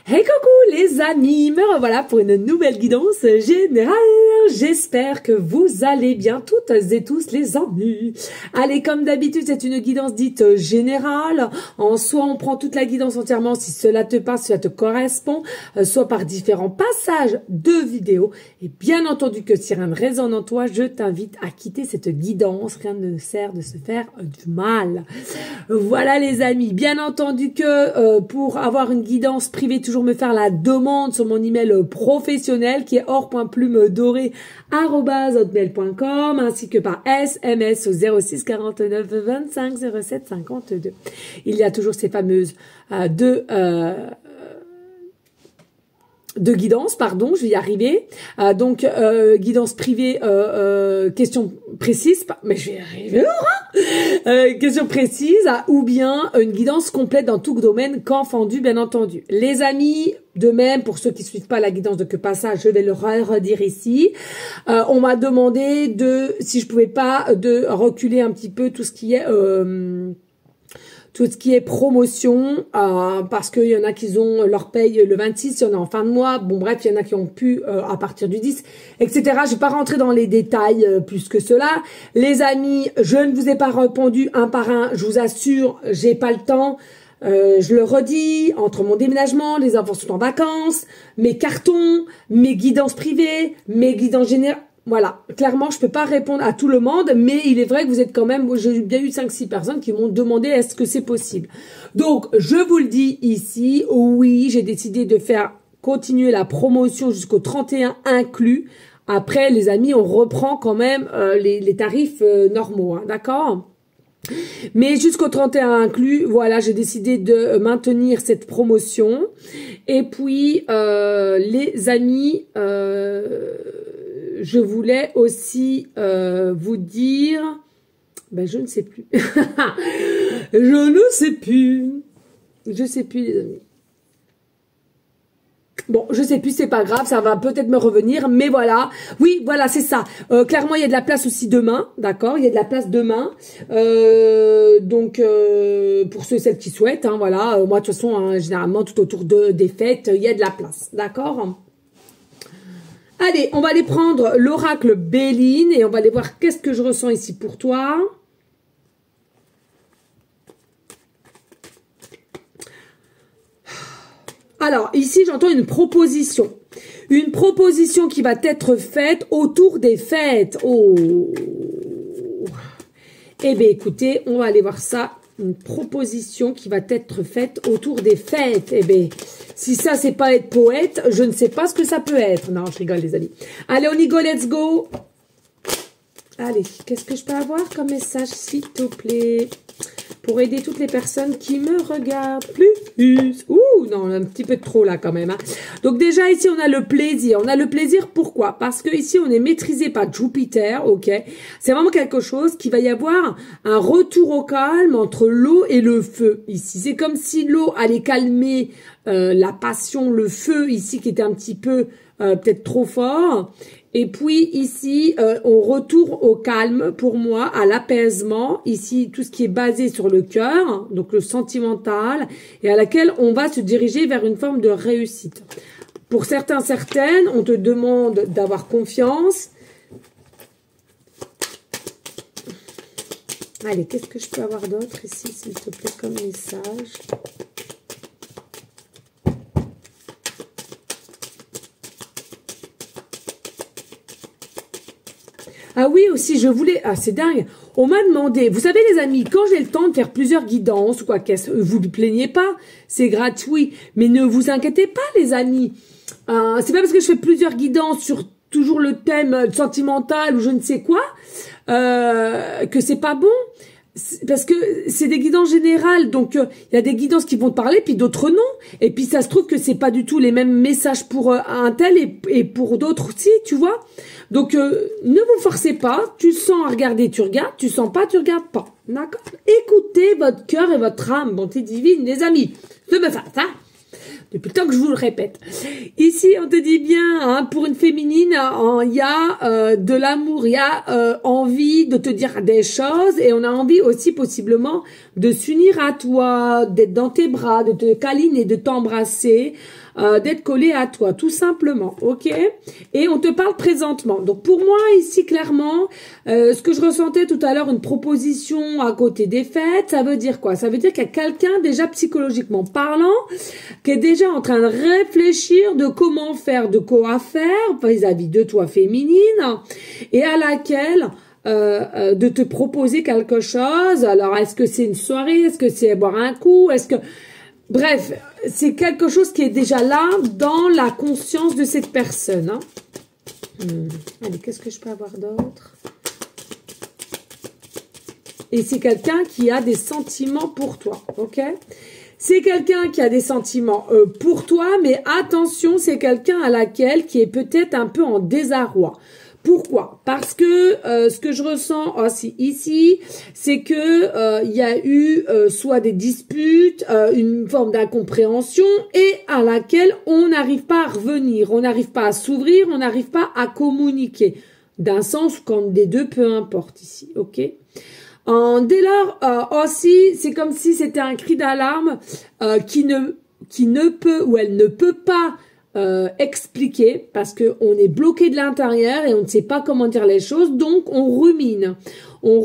Hey coucou les amis, me revoilà pour une nouvelle guidance générale. J'espère que vous allez bien toutes et tous les amis. Allez, comme d'habitude, c'est une guidance dite générale. En soit on prend toute la guidance entièrement si cela te parle, si cela te correspond, soit par différents passages de vidéos. Et bien entendu que si rien ne résonne en toi, je t'invite à quitter cette guidance. Rien ne sert de se faire du mal. Voilà les amis, bien entendu que pour avoir une guidance privée, toujours me faire la demande sur mon email professionnel qui est or.plume-doré@hotmail.com ainsi que par SMS au 06 49 25 07 52. Il y a toujours ces fameuses de guidance, pardon, je vais y arriver. Donc, guidance privée, question précise, mais je vais y arriver, question précise, ou bien une guidance complète dans tout domaine confondu, bien entendu. Les amis, de même, pour ceux qui suivent pas la guidance de Que Passage, je vais le redire ici. On m'a demandé si je pouvais pas de reculer un petit peu tout ce qui est promotion, parce qu'il y en a qui ont leur paye le 26, il y en a en fin de mois, bon bref, il y en a qui ont pu à partir du 10, etc. Je vais pas rentrer dans les détails plus que cela. Les amis, je ne vous ai pas répondu un par un, je vous assure, j'ai pas le temps. Je le redis, entre mon déménagement, les enfants sont en vacances, mes cartons, mes guidances privées, mes guidances générales. Voilà, clairement, je peux pas répondre à tout le monde, mais il est vrai que vous êtes quand même, j'ai bien eu 5-6 personnes qui m'ont demandé est-ce que c'est possible. Donc, je vous le dis ici, oui, j'ai décidé de faire continuer la promotion jusqu'au 31 inclus. Après, les amis, on reprend quand même les tarifs normaux, hein, d'accord ? Mais jusqu'au 31 inclus, voilà, j'ai décidé de maintenir cette promotion. Et puis, les amis, je voulais aussi vous dire, ben je ne sais plus, je sais plus les amis. Bon, je sais plus, c'est pas grave, ça va peut-être me revenir, mais voilà. Oui, voilà, c'est ça. Clairement, il y a de la place aussi demain, d'accord ? Il y a de la place demain. Donc, pour ceux et celles qui souhaitent, hein, voilà. Moi, de toute façon, hein, généralement, tout autour des fêtes, il y a de la place, d'accord ? Allez, on va aller prendre l'oracle Béline et on va aller voir qu'est-ce que je ressens ici pour toi. Alors, ici, j'entends une proposition. Une proposition qui va être faite autour des fêtes. Oh. Eh bien, écoutez, on va aller voir ça. Une proposition qui va être faite autour des fêtes. Eh bien, si ça, c'est pas être poète, je ne sais pas ce que ça peut être. Non, je rigole, les amis. Allez, on y go, let's go. Allez, qu'est-ce que je peux avoir comme message, s'il te plaît, pour aider toutes les personnes qui me regardent plus. Ouh, non, un petit peu trop là quand même. Hein. Donc déjà ici, on a le plaisir. On a le plaisir, pourquoi? Parce que ici, on est maîtrisé par Jupiter, ok? C'est vraiment quelque chose qui va y avoir un retour au calme entre l'eau et le feu ici. C'est comme si l'eau allait calmer la passion, le feu ici qui était un petit peu peut-être trop fort. Et puis ici, on retourne au calme pour moi, à l'apaisement. Ici, tout ce qui est basé sur le cœur, donc le sentimental, et à laquelle on va se diriger vers une forme de réussite. Pour certains, certaines, on te demande d'avoir confiance. Allez, qu'est-ce que je peux avoir d'autre ici, s'il te plaît, comme message ? Ah oui, aussi, je voulais... Ah, c'est dingue. On m'a demandé... Vous savez, les amis, quand j'ai le temps de faire plusieurs guidances, ou quoi, vous ne plaignez pas, c'est gratuit. Mais ne vous inquiétez pas, les amis. C'est pas parce que je fais plusieurs guidances sur toujours le thème sentimental ou je ne sais quoi, que c'est pas bon. Parce que c'est des guidances générales, donc il y a des guidances qui vont te parler, puis d'autres non. Et puis ça se trouve que c'est pas du tout les mêmes messages pour un tel et pour d'autres aussi, tu vois. Donc ne vous forcez pas, tu sens à regarder, tu regardes, tu sens pas, tu regardes pas. D'accord ? Écoutez votre cœur et votre âme, bonté divine, les amis. Je me fasse, hein ? depuis le temps que je vous le répète. Ici, on te dit bien, hein, pour une féminine, il y a de l'amour, il y a envie de te dire des choses et on a envie aussi possiblement de s'unir à toi, d'être dans tes bras, de te câliner, de t'embrasser, d'être collé à toi, tout simplement, ok? Et on te parle présentement. Donc pour moi, ici, clairement, ce que je ressentais tout à l'heure, une proposition à côté des fêtes, ça veut dire quoi? Ça veut dire qu'il y a quelqu'un, déjà psychologiquement parlant, qui est déjà en train de réfléchir de comment faire, de quoi faire vis-à-vis de toi féminine, et à laquelle de te proposer quelque chose. Alors, est-ce que c'est une soirée? Est-ce que c'est boire un coup? Est-ce que... Bref, c'est quelque chose qui est déjà là dans la conscience de cette personne. Hein. Allez, qu'est-ce que je peux avoir d'autre? Et c'est quelqu'un qui a des sentiments pour toi, ok? C'est quelqu'un qui a des sentiments pour toi, mais attention, c'est quelqu'un à laquelle qui est peut-être un peu en désarroi. Pourquoi? Parce que ce que je ressens aussi ici, c'est que il y a eu soit des disputes, une forme d'incompréhension et à laquelle on n'arrive pas à revenir, on n'arrive pas à s'ouvrir, on n'arrive pas à communiquer. D'un sens ou quand des deux, peu importe ici, ok? Dès lors, aussi, c'est comme si c'était un cri d'alarme qui ne peut ou elle ne peut pas expliquer parce que on est bloqué de l'intérieur et on ne sait pas comment dire les choses, donc on rumine, on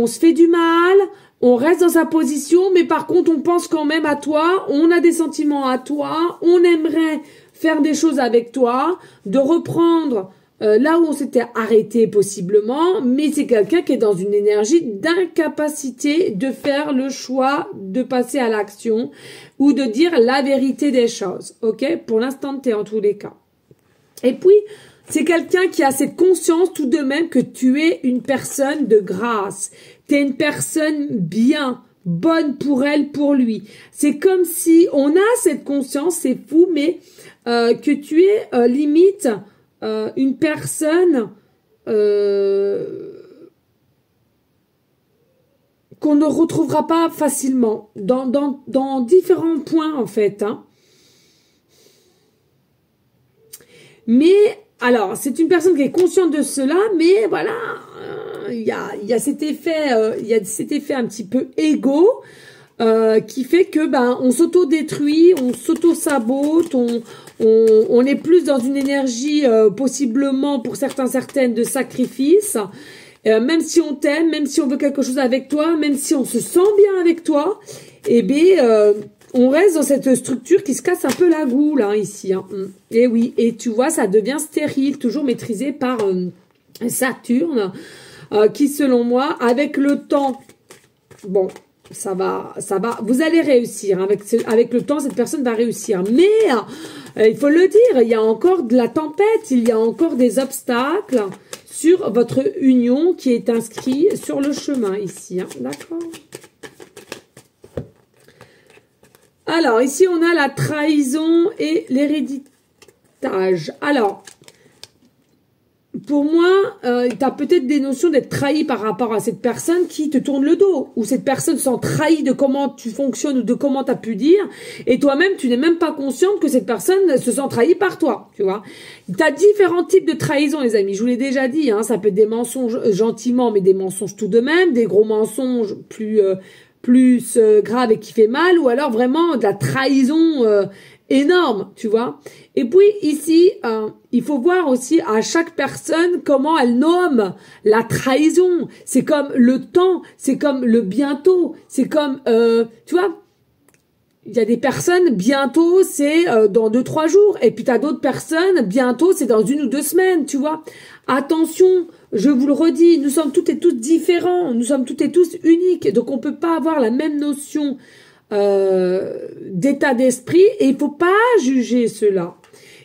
se fait du mal, on reste dans sa position, mais par contre on pense quand même à toi, on a des sentiments à toi, on aimerait faire des choses avec toi, de reprendre là où on s'était arrêté possiblement, mais c'est quelqu'un qui est dans une énergie d'incapacité de faire le choix de passer à l'action ou de dire la vérité des choses, ok? Pour l'instant T en tous les cas. Et puis, c'est quelqu'un qui a cette conscience tout de même que tu es une personne de grâce, tu es une personne bien, bonne pour elle, pour lui. C'est comme si on a cette conscience, c'est fou, mais que tu es limite... une personne qu'on ne retrouvera pas facilement dans différents points en fait. Hein. Mais alors c'est une personne qui est consciente de cela, mais voilà, il y a cet effet, un petit peu égo. Qui fait que on s'auto-détruit, on s'auto-sabote, on est plus dans une énergie possiblement pour certaines de sacrifice. Même si on t'aime, même si on veut quelque chose avec toi, même si on se sent bien avec toi, eh bien on reste dans cette structure qui se casse un peu la goule hein, ici. Hein. Et oui, et tu vois, ça devient stérile, toujours maîtrisé par Saturne, qui selon moi, avec le temps, bon. Ça va, vous allez réussir. Avec le temps, cette personne va réussir. Mais, il faut le dire, il y a encore de la tempête, il y a encore des obstacles sur votre union qui est inscrit sur le chemin ici. Hein. D'accord? Alors, ici, on a la trahison et l'héritage. Alors, pour moi, tu as peut-être des notions d'être trahi par rapport à cette personne qui te tourne le dos. Ou cette personne sent trahi de comment tu fonctionnes ou de comment tu as pu dire. Et toi-même, tu n'es même pas consciente que cette personne se sent trahie par toi. Tu vois. Tu as différents types de trahison, les amis. Je vous l'ai déjà dit. Hein, ça peut être des mensonges gentiment, mais des mensonges tout de même. Des gros mensonges plus graves et qui fait mal. Ou alors vraiment de la trahison énorme, tu vois. Et puis ici, il faut voir aussi à chaque personne comment elle nomme la trahison. C'est comme le temps, c'est comme le bientôt, c'est comme, tu vois, il y a des personnes, bientôt c'est dans 2-3 jours. Et puis tu as d'autres personnes, bientôt c'est dans 1 ou 2 semaines, tu vois. Attention, je vous le redis, nous sommes toutes et tous différents, nous sommes toutes et tous uniques. Donc on peut pas avoir la même notion d'état d'esprit et il faut pas juger cela.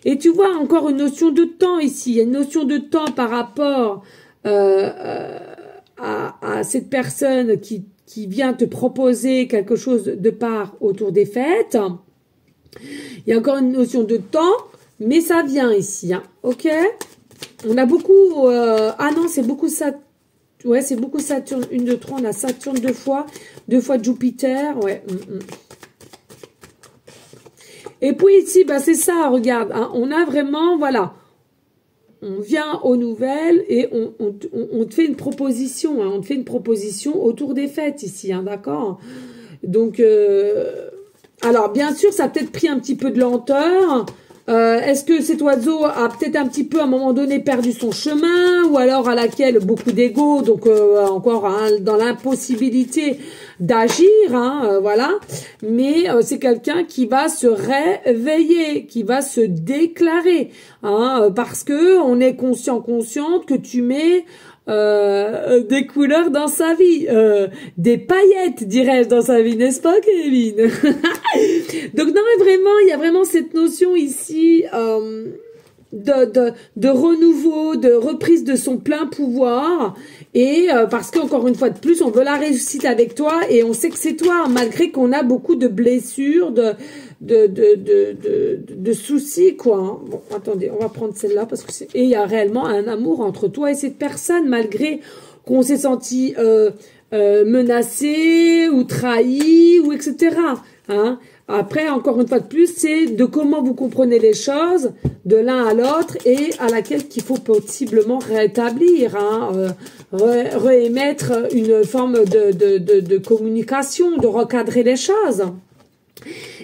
Et tu vois encore une notion de temps ici, il y a une notion de temps par rapport à cette personne qui vient te proposer quelque chose de part autour des fêtes. Il y a encore une notion de temps, mais ça vient ici, hein, ok? On a beaucoup, ah non, c'est beaucoup ça. Ouais, c'est beaucoup Saturne, 1, 2, 3, on a Saturne 2 fois Jupiter, ouais. Et puis ici, bah c'est ça, regarde, hein, on a vraiment, voilà, on vient aux nouvelles et on te fait une proposition, hein, on te fait une proposition autour des fêtes ici, hein, d'accord? Donc, alors bien sûr, ça a peut-être pris un petit peu de lenteur. Est-ce que cet oiseau a peut-être un petit peu à un moment donné perdu son chemin, ou alors à laquelle beaucoup d'ego, donc encore hein, dans l'impossibilité d'agir, hein, voilà. Mais c'est quelqu'un qui va se réveiller, qui va se déclarer, hein, parce que on est consciente que tu mets des couleurs dans sa vie, des paillettes, dirais-je, dans sa vie, n'est-ce pas, Kevin? Donc non, mais vraiment, il y a vraiment cette notion ici de renouveau, de reprise de son plein pouvoir, et parce qu'encore une fois de plus, on veut la réussite avec toi, et on sait que c'est toi, malgré qu'on a beaucoup de blessures, de soucis, quoi. Hein. Bon, attendez, on va prendre celle-là, parce que et il y a réellement un amour entre toi et cette personne, malgré qu'on s'est senti menacé, ou trahi, ou etc. Hein. Après, encore une fois de plus, c'est de comment vous comprenez les choses de l'un à l'autre et à laquelle qu'il faut possiblement rétablir, hein, réémettre une forme de communication, de recadrer les choses.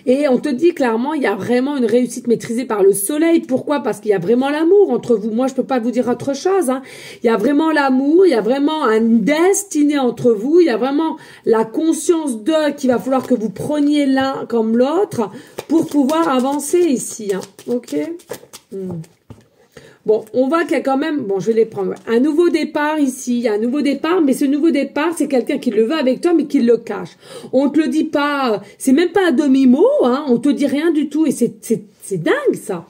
Et on te dit clairement, il y a vraiment une réussite maîtrisée par le soleil. Pourquoi? Parce qu'il y a vraiment l'amour entre vous. Moi, je peux pas vous dire autre chose. Hein. Il y a vraiment l'amour, il y a vraiment un destiné entre vous. Il y a vraiment la conscience qu'il va falloir que vous preniez l'un comme l'autre pour pouvoir avancer ici. Hein. Ok. Bon, on voit qu'il y a quand même, bon, je vais les prendre, ouais. Un nouveau départ ici, il y a un nouveau départ, mais ce nouveau départ, c'est quelqu'un qui le veut avec toi, mais qui le cache. On te le dit pas, c'est même pas un demi-mot, hein, on te dit rien du tout, et c'est dingue, ça.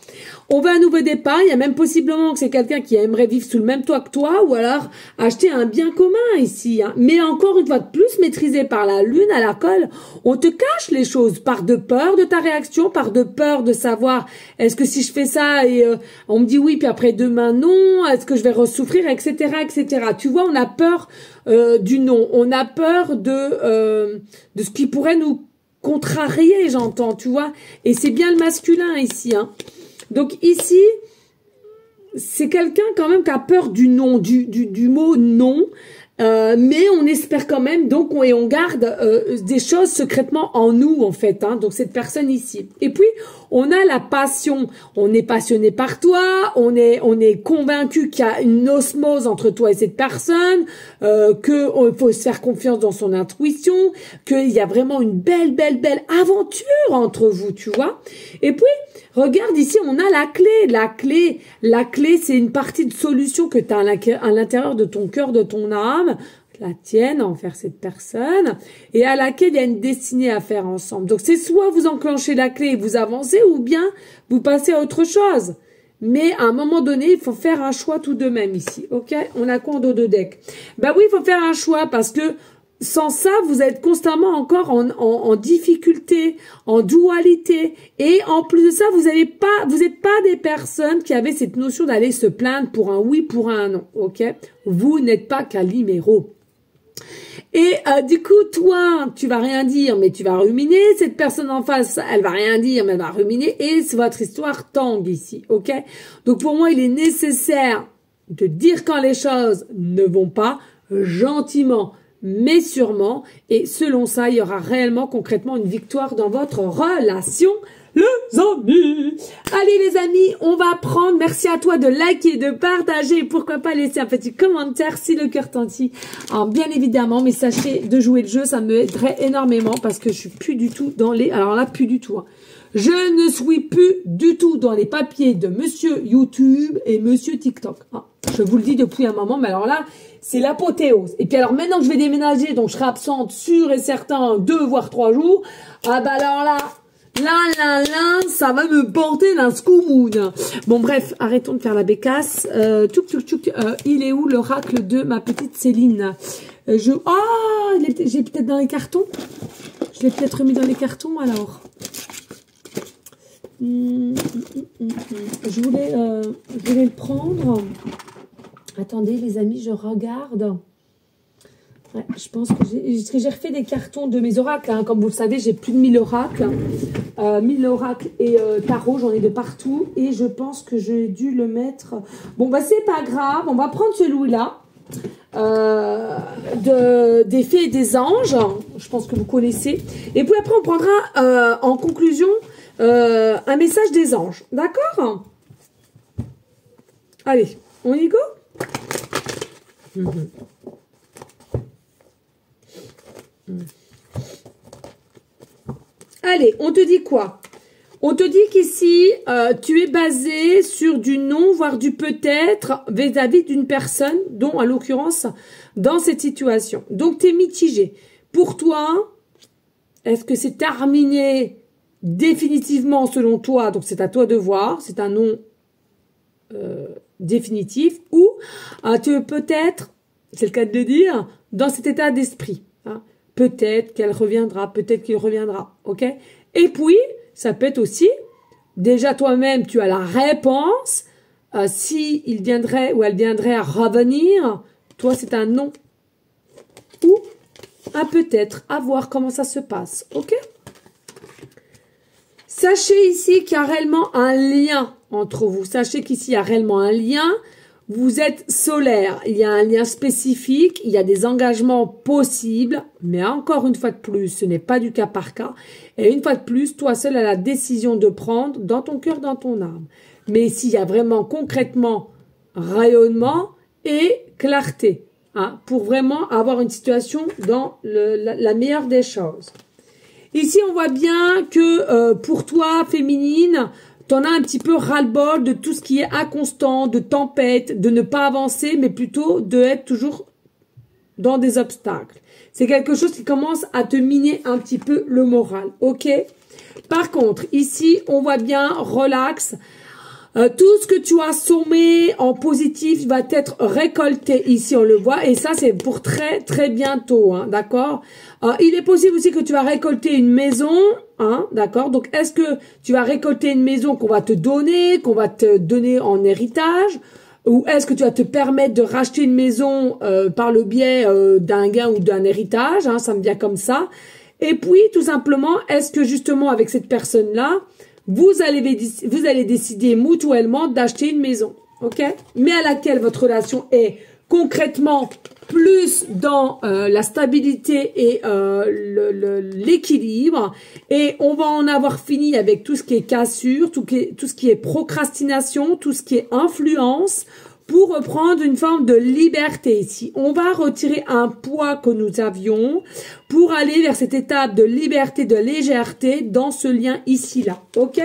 On veut un nouveau départ, il y a même possiblement que c'est quelqu'un qui aimerait vivre sous le même toit que toi, ou alors acheter un bien commun ici, hein. Mais encore une fois de plus, maîtrisé par la lune à la colle, on te cache les choses par de peur de ta réaction, par de peur de savoir, est-ce que si je fais ça et on me dit oui, puis après demain non, est-ce que je vais ressouffrir, etc., etc. Tu vois, on a peur du non, on a peur de ce qui pourrait nous contrarier, j'entends, tu vois, et c'est bien le masculin ici, hein. Donc ici, c'est quelqu'un quand même qui a peur du non, du mot non, mais on espère quand même, donc on garde des choses secrètement en nous en fait, hein, donc cette personne ici. Et puis on a la passion, on est passionné par toi, on est convaincu qu'il y a une osmose entre toi et cette personne, que il faut se faire confiance dans son intuition, qu'il y a vraiment une belle aventure entre vous, tu vois. Et puis regarde ici, on a la clé. La clé, c'est une partie de solution que tu as à l'intérieur de ton cœur, de ton âme, la tienne envers cette personne, et à laquelle il y a une destinée à faire ensemble. Donc c'est soit vous enclenchez la clé et vous avancez, ou bien vous passez à autre chose. Mais à un moment donné, il faut faire un choix tout de même ici. Ok? On a quoi en dos de deck? Ben oui, il faut faire un choix parce que sans ça, vous êtes constamment encore en difficulté, en dualité. Et en plus de ça, vous n'êtes pas des personnes qui avaient cette notion d'aller se plaindre pour un oui, pour un non. Ok? Vous n'êtes pas Calimero. Et du coup, toi, tu vas rien dire, mais tu vas ruminer. Cette personne en face, elle va rien dire, mais elle va ruminer. Et votre histoire tangue ici. Ok? Donc pour moi, il est nécessaire de dire quand les choses ne vont pas, gentiment, mais sûrement, et selon ça, il y aura réellement, concrètement, une victoire dans votre relation, les amis. Allez les amis, on va prendre, merci à toi de liker, de partager, et pourquoi pas laisser un petit commentaire si le cœur tentille. Alors bien évidemment, mais sachez de jouer le jeu, ça me aiderait énormément, parce que je suis plus du tout dans les, alors là, plus du tout, hein. Je ne suis plus du tout dans les papiers de monsieur YouTube et monsieur TikTok. Ah, je vous le dis depuis un moment, mais alors là, c'est l'apothéose. Et puis alors maintenant que je vais déménager, donc je serai absente sûr et certain 2 voire 3 jours, ah bah alors là, ça va me porter d'un scoumoun. Bon bref, arrêtons de faire la bécasse. Il est où l'oracle de ma petite Céline? J'ai peut-être dans les cartons. Je l'ai peut-être remis dans les cartons alors. Je voulais le prendre. Attendez les amis, je regarde. Ouais, je pense que j'ai refait des cartons de mes oracles. Hein. Comme vous le savez, j'ai plus de 1000 oracles. 1000 oracles et tarot, j'en ai de partout. Et je pense que j'ai dû le mettre... Bon, bah c'est pas grave. On va prendre celui-là. Des fées et des anges. Je pense que vous connaissez. Et puis après, on prendra en conclusion un message des anges. D'accord? Allez, on y go? Allez, on te dit quoi? On te dit qu'ici, tu es basé sur du non, voire du peut-être vis-à-vis d'une personne, dont, en l'occurrence, dans cette situation. Donc, tu es mitigé. Pour toi, est-ce que c'est terminé définitivement selon toi? Donc, c'est à toi de voir. C'est un non définitif. Ou tu es peut-être, c'est le cas de le dire, dans cet état d'esprit. Hein. Peut-être qu'elle reviendra, peut-être qu'il reviendra. Ok? Et puis, ça peut être aussi, déjà toi-même, tu as la réponse. Si il viendrait ou elle viendrait à revenir, toi, c'est un non. Ou un peut-être, à voir comment ça se passe. Ok? Sachez ici qu'il y a réellement un lien entre vous. Sachez qu'ici, il y a réellement un lien. Vous êtes solaire, il y a un lien spécifique, il y a des engagements possibles, mais encore une fois de plus, ce n'est pas du cas par cas. Et une fois de plus, toi seul as la décision de prendre dans ton cœur, dans ton âme. Mais s'il y a vraiment concrètement rayonnement et clarté, hein, pour vraiment avoir une situation dans la meilleure des choses. Ici, on voit bien que pour toi, féminine, t'en as un petit peu ras-le-bol de tout ce qui est inconstant, de tempête, de ne pas avancer, mais plutôt de être toujours dans des obstacles. C'est quelque chose qui commence à te miner un petit peu le moral, ok? Par contre, ici, on voit bien, relax. Tout ce que tu as sommé en positif va être récolté. Ici, on le voit. Et ça, c'est pour très, très bientôt. Hein, d'accord? Il est possible aussi que tu vas récolter une maison. Hein, d'accord? Donc, est-ce que tu vas récolter une maison qu'on va te donner en héritage? Ou est-ce que tu vas te permettre de racheter une maison par le biais d'un gain ou d'un héritage? Hein, ça me vient comme ça. Et puis, tout simplement, est-ce que justement, avec cette personne-là, vous allez décider mutuellement d'acheter une maison, ok? Mais à laquelle votre relation est concrètement plus dans la stabilité et l'équilibre. Et on va en avoir fini avec tout ce qui est cassure, tout ce qui est procrastination, tout ce qui est influence, pour reprendre une forme de liberté ici. On va retirer un poids que nous avions pour aller vers cette étape de liberté, de légèreté dans ce lien ici-là. Ok?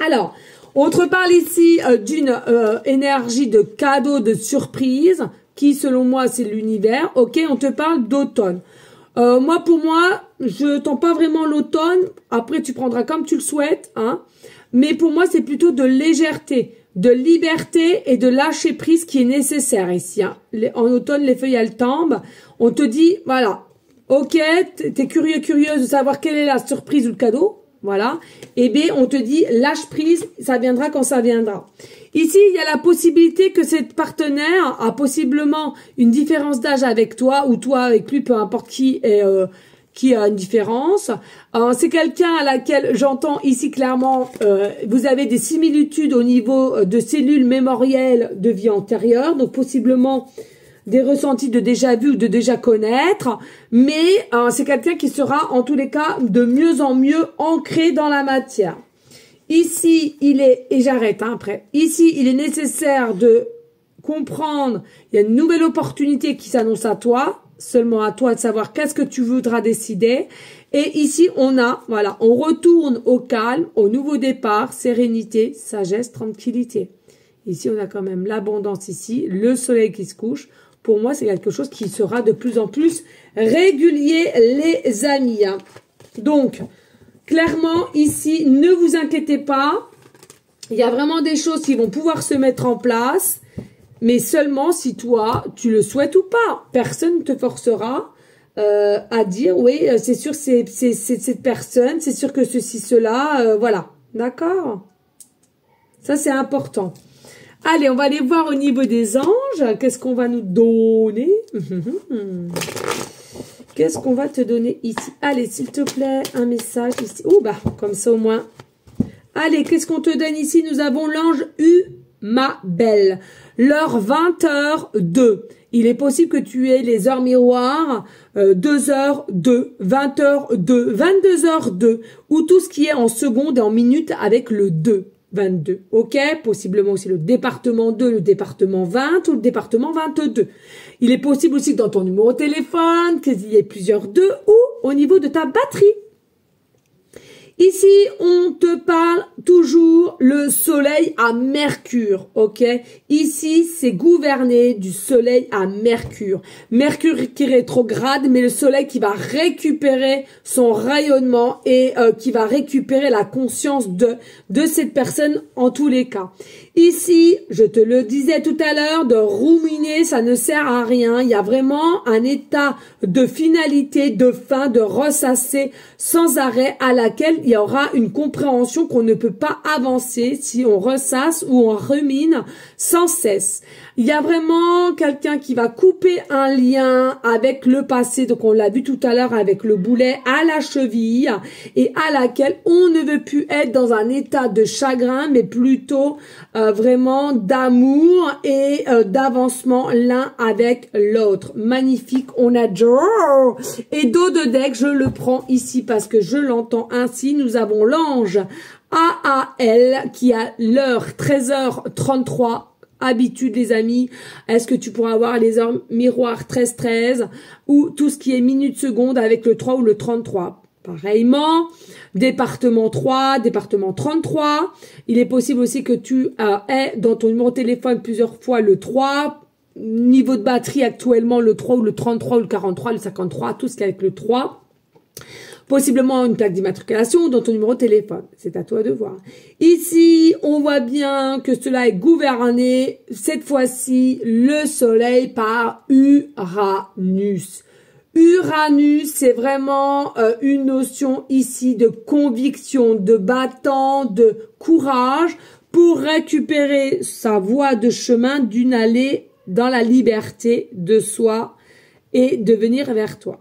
Alors, on te parle ici d'une énergie de cadeau, de surprise, qui selon moi c'est l'univers. Ok? On te parle d'automne. Pour moi, je tends pas vraiment l'automne. Après, tu prendras comme tu le souhaites. Hein? Mais pour moi, c'est plutôt de légèreté, de liberté et de lâcher prise qui est nécessaire ici. Hein. En automne, les feuilles, elles tombent. On te dit, voilà, ok, t'es curieuse de savoir quelle est la surprise ou le cadeau. Voilà. Et B, on te dit, lâche prise, ça viendra quand ça viendra. Ici, il y a la possibilité que cette partenaire a possiblement une différence d'âge avec toi ou toi avec lui, peu importe qui a une différence. C'est quelqu'un à laquelle j'entends ici clairement, vous avez des similitudes au niveau de cellules mémorielles de vie antérieure, donc possiblement des ressentis de déjà vu ou de déjà connaître, mais c'est quelqu'un qui sera en tous les cas de mieux en mieux ancré dans la matière. Ici, et j'arrête après, ici, il est nécessaire de comprendre, il y a une nouvelle opportunité qui s'annonce à toi, seulement à toi de savoir qu'est-ce que tu voudras décider. Et ici, on retourne au calme, au nouveau départ, sérénité, sagesse, tranquillité. Ici, on a quand même l'abondance ici, le soleil qui se couche. Pour moi, c'est quelque chose qui sera de plus en plus régulier, les amis. Hein. Donc, clairement, ici, ne vous inquiétez pas. Il y a vraiment des choses qui vont pouvoir se mettre en place. Mais seulement si toi, tu le souhaites ou pas. Personne ne te forcera à dire, oui, c'est sûr, c'est cette personne, c'est sûr que ceci, cela, voilà. D'accord? Ça, c'est important. Allez, on va aller voir au niveau des anges. Qu'est-ce qu'on va nous donner? Qu'est-ce qu'on va te donner ici? Allez, s'il te plaît, un message ici. Oh, bah, comme ça au moins. Allez, qu'est-ce qu'on te donne ici? Nous avons l'ange ma belle. L'heure 20h02. Il est possible que tu aies les heures miroirs 2h02, 20h02, 22h02 ou tout ce qui est en secondes et en minutes avec le 2, 22. Ok? Possiblement aussi le département 2, le département 20 ou le département 22. Il est possible aussi que dans ton numéro de téléphone, qu'il y ait plusieurs 2 ou au niveau de ta batterie. Ici, on te parle toujours le soleil à Mercure, ok? Ici, c'est gouverné du soleil à Mercure. Mercure qui rétrograde, mais le soleil qui va récupérer son rayonnement et qui va récupérer la conscience de cette personne en tous les cas. Ici, je te le disais tout à l'heure, de ruminer, ça ne sert à rien. Il y a vraiment un état de finalité, de fin, de ressasser sans arrêt à laquelle il y aura une compréhension qu'on ne peut pas avancer si on ressasse ou on rumine sans cesse. Il y a vraiment quelqu'un qui va couper un lien avec le passé, donc on l'a vu tout à l'heure avec le boulet à la cheville et à laquelle on ne veut plus être dans un état de chagrin, mais plutôt vraiment d'amour et d'avancement l'un avec l'autre. Magnifique, on a Joe et dos de deck, je le prends ici parce que je l'entends ainsi. Nous avons l'ange AAL qui a l'heure 13h33. Habitude les amis, est-ce que tu pourras avoir les heures miroirs 13-13 ou tout ce qui est minutes secondes avec le 3 ou le 33. Pareillement, département 3, département 33. Il est possible aussi que tu aies dans ton numéro de téléphone plusieurs fois le 3, niveau de batterie actuellement le 3 ou le 33 ou le 43, le 53, tout ce qui est avec le 3. Possiblement une plaque d'immatriculation dans ton numéro de téléphone. C'est à toi de voir. Ici, on voit bien que cela est gouverné, cette fois-ci, le soleil par Uranus. Uranus, c'est vraiment une notion ici de conviction, de battant, de courage pour récupérer sa voie de chemin d'une allée dans la liberté de soi et de venir vers toi.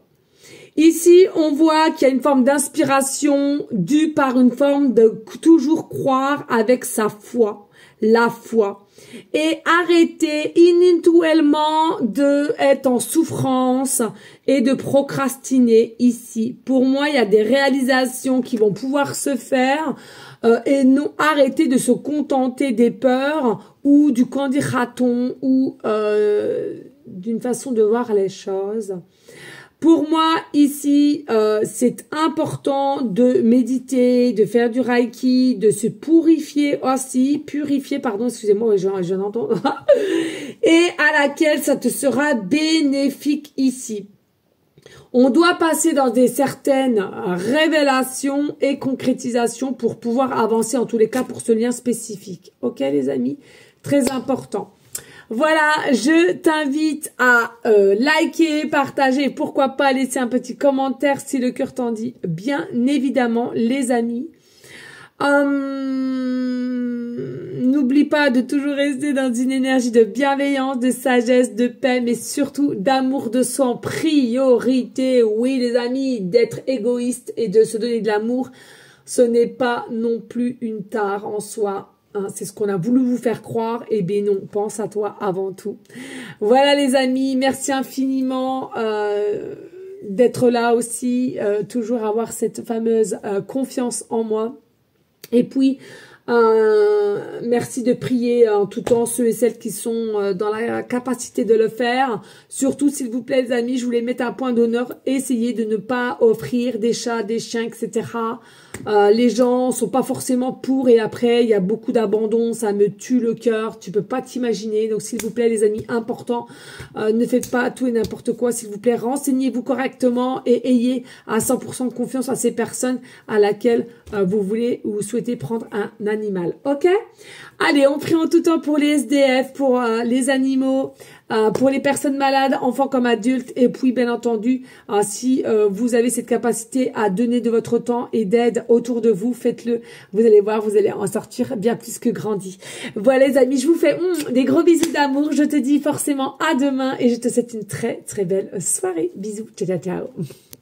Ici, on voit qu'il y a une forme d'inspiration due par une forme de toujours croire avec sa foi, la foi. Et arrêter intellectuellement de être en souffrance et de procrastiner ici. Pour moi, il y a des réalisations qui vont pouvoir se faire et non arrêter de se contenter des peurs ou du qu'en dira-t-on ou d'une façon de voir les choses. Pour moi, ici, c'est important de méditer, de faire du Reiki, de se purifier, pardon, excusez-moi, je n'entends pas, et à laquelle ça te sera bénéfique ici. On doit passer dans des certaines révélations et concrétisations pour pouvoir avancer, en tous les cas, pour ce lien spécifique. Ok, les amis? Très important. Voilà, je t'invite à liker, partager, pourquoi pas laisser un petit commentaire si le cœur t'en dit, bien évidemment, les amis. N'oublie pas de toujours rester dans une énergie de bienveillance, de sagesse, de paix, mais surtout d'amour de soi en priorité. Oui, les amis, d'être égoïste et de se donner de l'amour, ce n'est pas non plus une tare en soi. Hein, c'est ce qu'on a voulu vous faire croire. Eh bien non, pense à toi avant tout. Voilà les amis, merci infiniment d'être là aussi, toujours avoir cette fameuse confiance en moi. Et puis, merci de prier en tout temps ceux et celles qui sont dans la capacité de le faire. Surtout, s'il vous plaît les amis, je voulais mettre un point d'honneur, essayez de ne pas offrir des chats, des chiens, etc. Les gens sont pas forcément pour et après il y a beaucoup d'abandon, ça me tue le cœur, tu peux pas t'imaginer. Donc s'il vous plaît les amis, important, ne faites pas tout et n'importe quoi, s'il vous plaît, renseignez-vous correctement et ayez à 100% de confiance à ces personnes à laquelle vous voulez ou vous souhaitez prendre un animal. Ok? Allez, on prie en tout temps pour les SDF, pour les animaux, pour les personnes malades, enfants comme adultes. Et puis, bien entendu, si vous avez cette capacité à donner de votre temps et d'aide autour de vous, faites-le. Vous allez voir, vous allez en sortir bien plus que grandi. Voilà les amis, je vous fais des gros bisous d'amour. Je te dis forcément à demain et je te souhaite une très très belle soirée. Bisous, ciao ciao ciao.